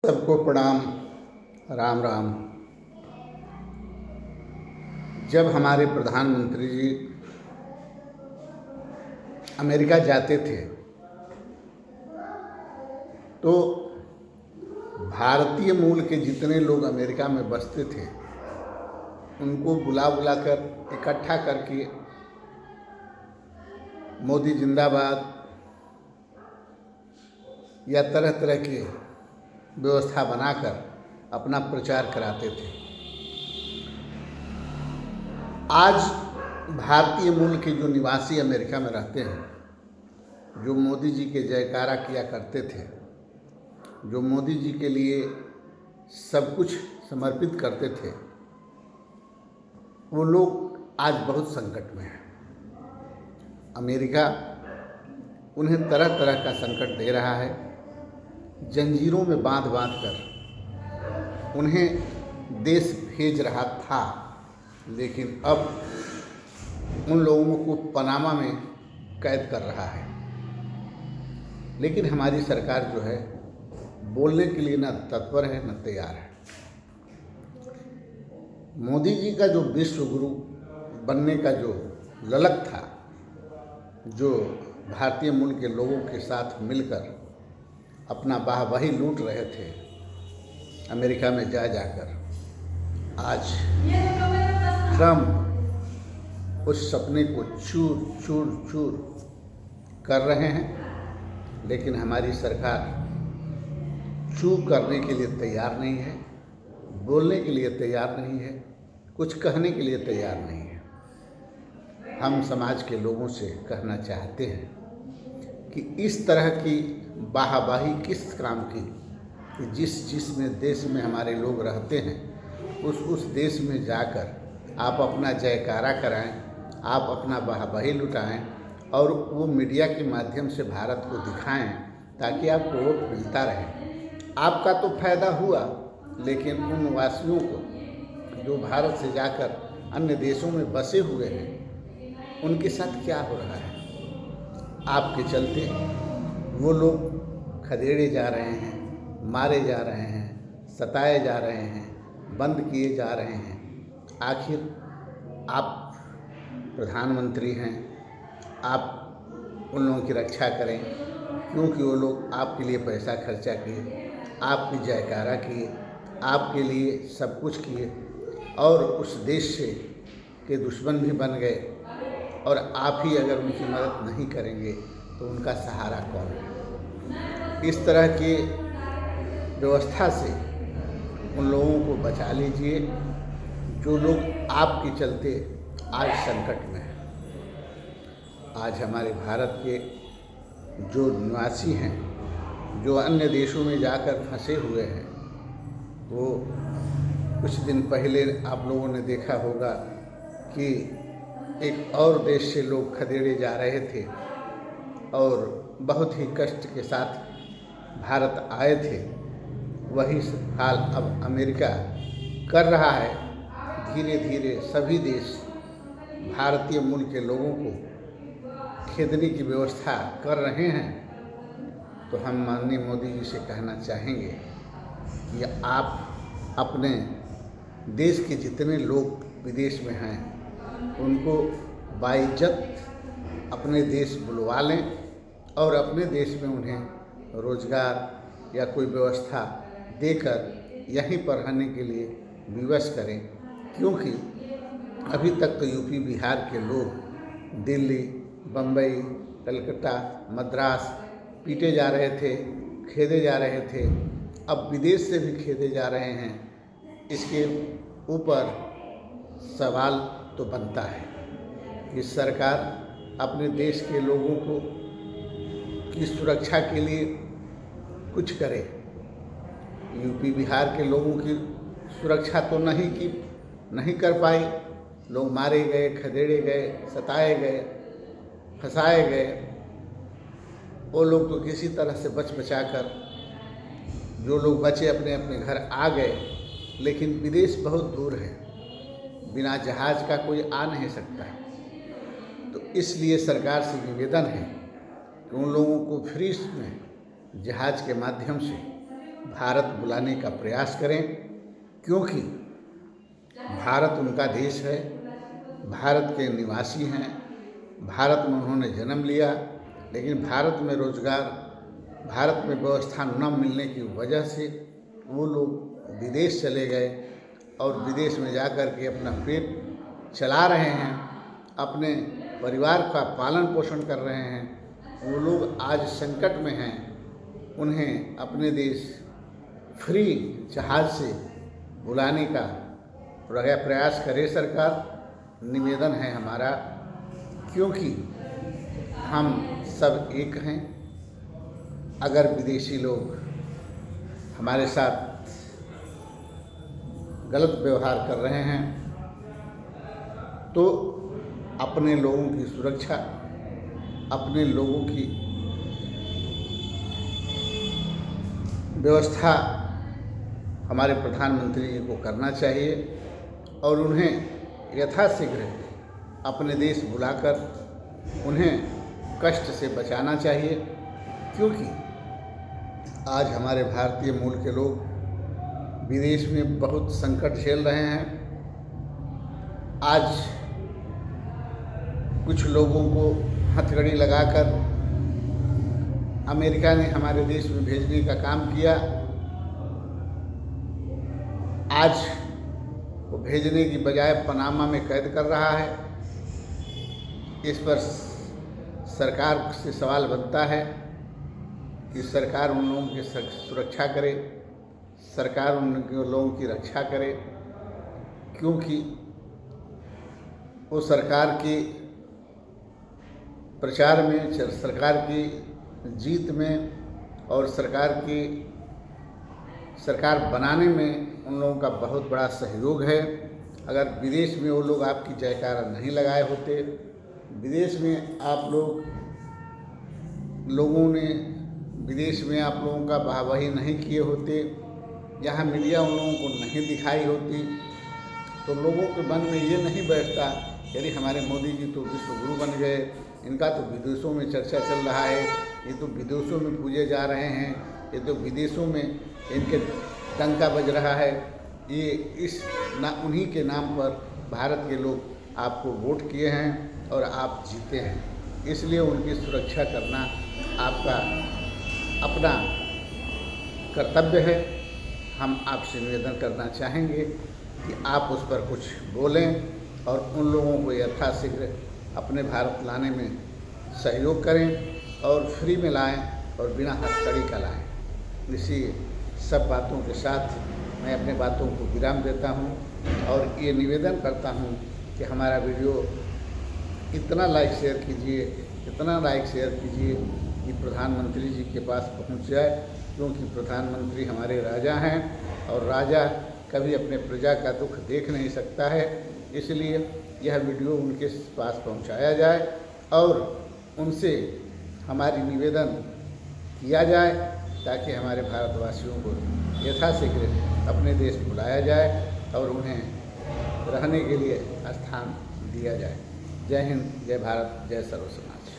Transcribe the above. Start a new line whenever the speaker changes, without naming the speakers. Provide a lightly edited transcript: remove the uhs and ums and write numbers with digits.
सबको प्रणाम। राम राम। जब हमारे प्रधानमंत्री जी अमेरिका जाते थे तो भारतीय मूल के जितने लोग अमेरिका में बसते थे उनको बुला बुलाकर इकट्ठा करके मोदी जिंदाबाद या तरह तरह की व्यवस्था बनाकर अपना प्रचार कराते थे। आज भारतीय मूल के जो निवासी अमेरिका में रहते हैं, जो मोदी जी के जयकारा किया करते थे, जो मोदी जी के लिए सब कुछ समर्पित करते थे, वो लोग आज बहुत संकट में हैं। अमेरिका उन्हें तरह तरह का संकट दे रहा है। जंजीरों में बांध बांध कर उन्हें देश भेज रहा था, लेकिन अब उन लोगों को पनामा में कैद कर रहा है। लेकिन हमारी सरकार जो है बोलने के लिए न तत्पर है न तैयार है। मोदी जी का जो विश्व गुरु बनने का जो ललक था, जो भारतीय मूल के लोगों के साथ मिलकर अपना वाहवाही लूट रहे थे अमेरिका में जा जाकर, आज ट्रम्प उस सपने को चूर चूर चूर कर रहे हैं। लेकिन हमारी सरकार चूर करने के लिए तैयार नहीं है, बोलने के लिए तैयार नहीं है, कुछ कहने के लिए तैयार नहीं है। हम समाज के लोगों से कहना चाहते हैं कि इस तरह की वाहवाही किस काम की, कि जिस में देश में हमारे लोग रहते हैं उस देश में जाकर आप अपना जयकारा कराएं, आप अपना वाहवाही लुटाएं और वो मीडिया के माध्यम से भारत को दिखाएं ताकि आपको वोट मिलता रहे। आपका तो फायदा हुआ, लेकिन उन वासियों को जो भारत से जाकर अन्य देशों में बसे हुए हैं उनके साथ क्या हो रहा है? आपके चलते वो लोग खदेड़े जा रहे हैं, मारे जा रहे हैं, सताए जा रहे हैं, बंद किए जा रहे हैं। आखिर आप प्रधानमंत्री हैं, आप उन लोगों की रक्षा करें, क्योंकि वो लोग आपके लिए पैसा खर्चा किए, आपकी जयकारा किए, आपके लिए सब कुछ किए और उस देश से के दुश्मन भी बन गए। और आप ही अगर उनकी मदद नहीं करेंगे तो उनका सहारा कौन है? इस तरह की व्यवस्था से उन लोगों को बचा लीजिए जो लोग आपके चलते आज संकट में हैं। आज हमारे भारत के जो निवासी हैं, जो अन्य देशों में जाकर फंसे हुए हैं, वो कुछ दिन पहले आप लोगों ने देखा होगा कि एक और देश से लोग खदेड़े जा रहे थे और बहुत ही कष्ट के साथ भारत आए थे। वही हाल अब अमेरिका कर रहा है। धीरे धीरे सभी देश भारतीय मूल के लोगों को खेदने की व्यवस्था कर रहे हैं। तो हम माननीय मोदी जी से कहना चाहेंगे कि आप अपने देश के जितने लोग विदेश में हैं उनको बाइज्जत अपने देश बुलवा लें और अपने देश में उन्हें रोजगार या कोई व्यवस्था देकर यहीं पर रहने के लिए विवश करें। क्योंकि अभी तक तो यूपी बिहार के लोग दिल्ली, बम्बई, कलकत्ता, मद्रास पीटे जा रहे थे, खेदे जा रहे थे। अब विदेश से भी खेदे जा रहे हैं। इसके ऊपर सवाल तो बनता है कि सरकार अपने देश के लोगों को की सुरक्षा के लिए कुछ करे। यूपी बिहार के लोगों की सुरक्षा तो नहीं कर पाई। लोग मारे गए, खदेड़े गए, सताए गए, फंसाए गए। वो लोग तो किसी तरह से बच बचा कर जो लोग बचे अपने अपने घर आ गए। लेकिन विदेश बहुत दूर है, बिना जहाज़ का कोई आ नहीं सकता है। तो इसलिए सरकार से निवेदन है कि उन लोगों को फ्री में जहाज़ के माध्यम से भारत बुलाने का प्रयास करें, क्योंकि भारत उनका देश है, भारत के निवासी हैं, भारत में उन्होंने जन्म लिया, लेकिन भारत में रोजगार, भारत में व्यवस्था न मिलने की वजह से वो लोग विदेश चले गए और विदेश में जाकर के अपना पेट चला रहे हैं, अपने परिवार का पालन पोषण कर रहे हैं। वो लोग आज संकट में हैं, उन्हें अपने देश फ्री जहाज़ से बुलाने का प्रयास करे सरकार, निवेदन है हमारा, क्योंकि हम सब एक हैं। अगर विदेशी लोग हमारे साथ गलत व्यवहार कर रहे हैं तो अपने लोगों की सुरक्षा, अपने लोगों की व्यवस्था हमारे प्रधानमंत्री जी को करना चाहिए और उन्हें यथाशीघ्र अपने देश बुलाकर उन्हें कष्ट से बचाना चाहिए, क्योंकि आज हमारे भारतीय मूल के लोग विदेश में बहुत संकट झेल रहे हैं। आज कुछ लोगों को हथकड़ी लगाकर अमेरिका ने हमारे देश में भेजने का काम किया। आज वो भेजने की बजाय पनामा में कैद कर रहा है। इस पर सरकार से सवाल बनता है कि सरकार उन लोगों की सुरक्षा करे, सरकार उन लोगों की रक्षा करे, क्योंकि वो सरकार के प्रचार में, सरकार की जीत में और सरकार बनाने में उन लोगों का बहुत बड़ा सहयोग है। अगर विदेश में वो लोग आपकी जयकारा नहीं लगाए होते, विदेश में आप लोगों ने विदेश में आप लोगों का वाहवाही नहीं किए होते, यहाँ मीडिया उन लोगों को नहीं दिखाई होती, तो लोगों के मन में ये नहीं बैठता यदि हमारे मोदी जी तो विश्व गुरु बन गए, इनका तो विदेशों में चर्चा चल रहा है, ये तो विदेशों में पूजे जा रहे हैं, ये तो विदेशों में इनके डंका बज रहा है। ये उन्हीं के नाम पर भारत के लोग आपको वोट किए हैं और आप जीते हैं, इसलिए उनकी सुरक्षा करना आपका अपना कर्तव्य है। हम आपसे निवेदन करना चाहेंगे कि आप उस पर कुछ बोलें और उन लोगों को यथाशीघ्र अपने भारत लाने में सहयोग करें और फ्री में लाएं और बिना हथकड़ी का लाएं। इसी सब बातों के साथ मैं अपने बातों को विराम देता हूं और ये निवेदन करता हूं कि हमारा वीडियो इतना लाइक शेयर कीजिए कि प्रधानमंत्री जी के पास पहुंच जाए, क्योंकि प्रधानमंत्री हमारे राजा हैं और राजा कभी अपने प्रजा का दुख देख नहीं सकता है। इसलिए यह वीडियो उनके पास पहुंचाया जाए और उनसे हमारी निवेदन किया जाए ताकि हमारे भारतवासियों को यथाशीघ्र अपने देश बुलाया जाए और उन्हें रहने के लिए स्थान दिया जाए। जय हिंद, जय भारत, जय सर्व समाज।